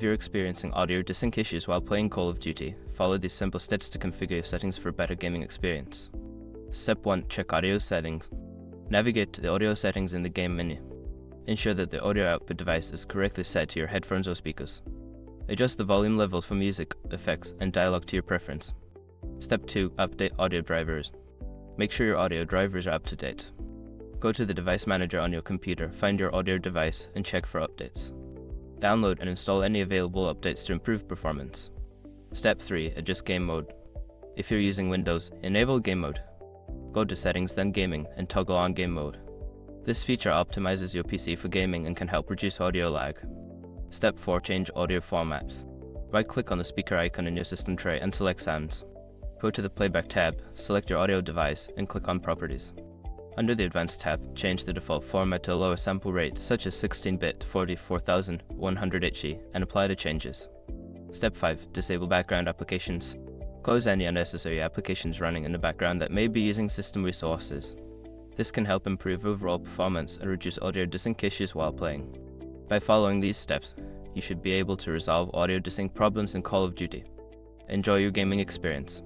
you're experiencing audio desync issues while playing Call of Duty, follow these simple steps to configure your settings for a better gaming experience. Step 1. Check audio settings. Navigate to the audio settings in the game menu. Ensure that the audio output device is correctly set to your headphones or speakers. Adjust the volume levels for music, effects, and dialogue to your preference. Step 2. Update audio drivers. Make sure your audio drivers are up to date. Go to the device manager on your computer, find your audio device, and check for updates. Download and install any available updates to improve performance. Step 3. Adjust game mode. If you're using Windows, enable game mode. Go to Settings, then Gaming, and toggle on game mode. This feature optimizes your PC for gaming and can help reduce audio lag. Step 4. Change audio formats. Right-click on the speaker icon in your system tray and select Sounds. Go to the Playback tab, select your audio device, and click on Properties. Under the Advanced tab, change the default format to a lower sample rate, such as 16-bit 44100 HE, and apply the changes. Step 5. Disable background applications. Close any unnecessary applications running in the background that may be using system resources. This can help improve overall performance and reduce audio desync issues while playing. By following these steps, you should be able to resolve audio desync problems in Call of Duty. Enjoy your gaming experience.